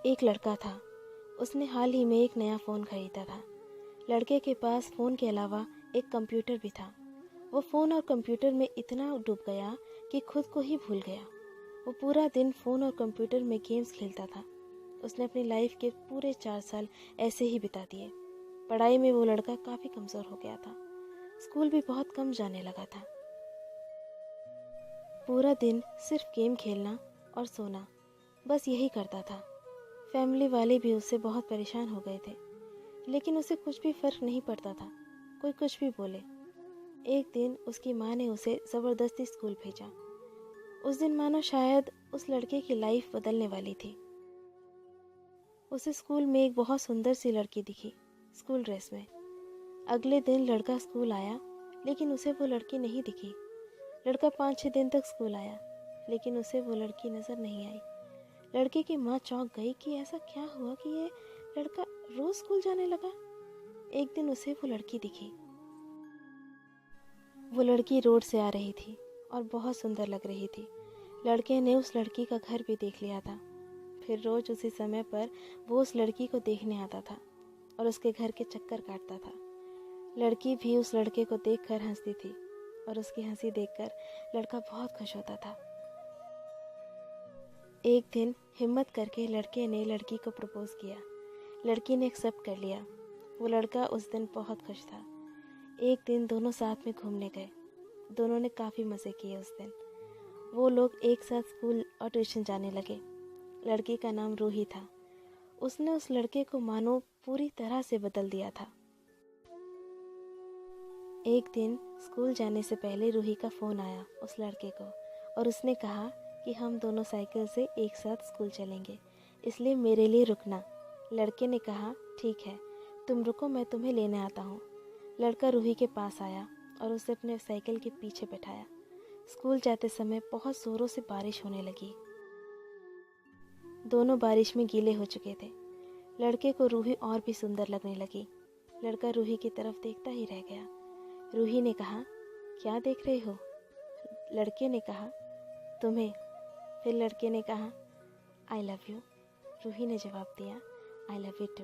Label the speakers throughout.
Speaker 1: एक लड़का था। उसने हाल ही में एक नया फ़ोन खरीदा था। लड़के के पास फ़ोन के अलावा एक कंप्यूटर भी था। वो फ़ोन और कंप्यूटर में इतना डूब गया कि खुद को ही भूल गया। वो पूरा दिन फ़ोन और कंप्यूटर में गेम्स खेलता था। उसने अपनी लाइफ के पूरे 4 साल ऐसे ही बिता दिए। पढ़ाई में वो लड़का काफ़ी कमज़ोर हो गया था। स्कूल भी बहुत कम जाने लगा था। पूरा दिन सिर्फ गेम खेलना और सोना, बस यही करता था। फैमिली वाले भी उससे बहुत परेशान हो गए थे, लेकिन उसे कुछ भी फ़र्क नहीं पड़ता था, कोई कुछ भी बोले। एक दिन उसकी माँ ने उसे ज़बरदस्ती स्कूल भेजा। उस दिन मानो शायद उस लड़के की लाइफ बदलने वाली थी। उसे स्कूल में एक बहुत सुंदर सी लड़की दिखी, स्कूल ड्रेस में। अगले दिन लड़का स्कूल आया, लेकिन उसे वो लड़की नहीं दिखी। लड़का 5-6 दिन तक स्कूल आया, लेकिन उसे वो लड़की नज़र नहीं आई। लड़के की माँ चौंक गई कि ऐसा क्या हुआ कि ये लड़का रोज स्कूल जाने लगा। एक दिन उसे वो लड़की दिखी। वो लड़की रोड से आ रही थी और बहुत सुंदर लग रही थी। लड़के ने उस लड़की का घर भी देख लिया था। फिर रोज उसी समय पर वो उस लड़की को देखने आता था और उसके घर के चक्कर काटता था। लड़की भी उस लड़के को देखकर हंसती थी और उसकी हंसी देखकर लड़का बहुत खुश होता था। एक दिन हिम्मत करके लड़के ने लड़की को प्रपोज किया। लड़की ने एक्सेप्ट कर लिया। वो लड़का उस दिन बहुत खुश था। एक दिन दोनों साथ में घूमने गए। दोनों ने काफ़ी मज़े किए उस दिन। वो लोग एक साथ स्कूल और ट्यूशन जाने लगे। लड़की का नाम रूही था। उसने उस लड़के को मानो पूरी तरह से बदल दिया था। एक दिन स्कूल जाने से पहले रूही का फ़ोन आया उस लड़के को और उसने कहा कि हम दोनों साइकिल से एक साथ स्कूल चलेंगे, इसलिए मेरे लिए रुकना। लड़के ने कहा ठीक है, तुम रुको, मैं तुम्हें लेने आता हूँ। लड़का रूही के पास आया और उसे अपने साइकिल के पीछे बैठाया। स्कूल जाते समय बहुत ज़ोरों से बारिश होने लगी। दोनों बारिश में गीले हो चुके थे। लड़के को रूही और भी सुंदर लगने लगी। लड़का रूही की तरफ देखता ही रह गया। रूही ने कहा क्या देख रहे हो? लड़के ने कहा तुम्हें। फिर लड़के ने कहा आई लव यू। रूही ने जवाब दिया आई लव यू टू।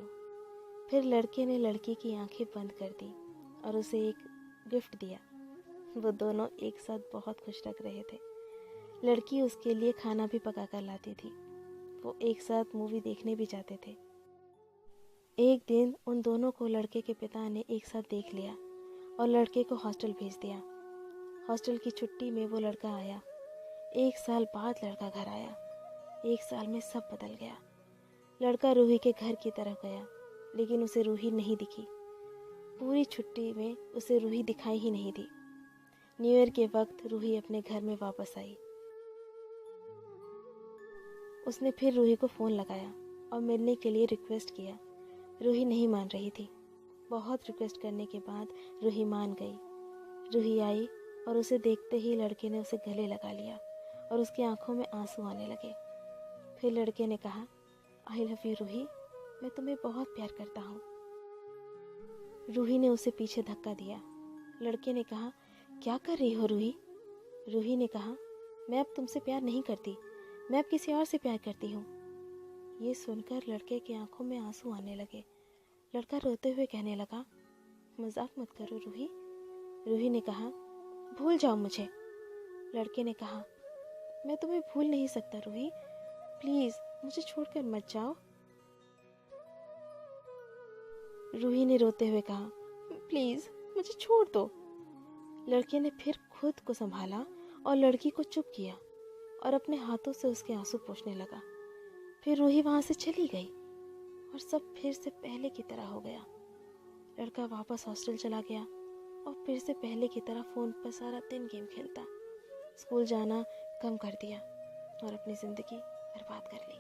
Speaker 1: फिर लड़के ने लड़की की आंखें बंद कर दी और उसे एक गिफ्ट दिया। वो दोनों एक साथ बहुत खुश लग रहे थे। लड़की उसके लिए खाना भी पका कर लाती थी। वो एक साथ मूवी देखने भी जाते थे। एक दिन उन दोनों को लड़के के पिता ने एक साथ देख लिया और लड़के को हॉस्टल भेज दिया। हॉस्टल की छुट्टी में वो लड़का आया। 1 साल बाद लड़का घर आया। 1 साल में सब बदल गया। लड़का रूही के घर की तरफ गया, लेकिन उसे रूही नहीं दिखी। पूरी छुट्टी में उसे रूही दिखाई ही नहीं दी। न्यू ईयर के वक्त रूही अपने घर में वापस आई। उसने फिर रूही को फ़ोन लगाया और मिलने के लिए रिक्वेस्ट किया। रूही नहीं मान रही थी। बहुत रिक्वेस्ट करने के बाद रूही मान गई। रूही आई और उसे देखते ही लड़के ने उसे गले लगा लिया और उसकी आंखों में आंसू आने लगे। फिर लड़के ने कहा आई लव यू रूही, मैं तुम्हें बहुत प्यार करता हूँ। रूही ने उसे पीछे धक्का दिया। लड़के ने कहा क्या कर रही हो रूही? रूही ने कहा मैं अब तुमसे प्यार नहीं करती, मैं अब किसी और से प्यार करती हूँ। ये सुनकर लड़के की आंखों में आंसू आने लगे। लड़का रोते हुए कहने लगा मजाक मत करो रूही। रूही ने कहा भूल जाओ मुझे। लड़के ने कहा मैं तुम्हें भूल नहीं सकता रूही, प्लीज मुझे छोड़कर मत जाओ। रूही ने रोते हुए कहा प्लीज मुझे छोड़ दो। लड़के ने फिर खुद को संभाला और लड़की को चुप किया और अपने हाथों से उसके आंसू पोंछने लगा। फिर रूही वहां से चली गई और सब फिर से पहले की तरह हो गया। लड़का वापस हॉस्टल चला गया और फिर से पहले की तरह फ़ोन पर सारा दिन गेम खेलता। स्कूल जाना कम कर दिया और अपनी ज़िंदगी बर्बाद कर ली।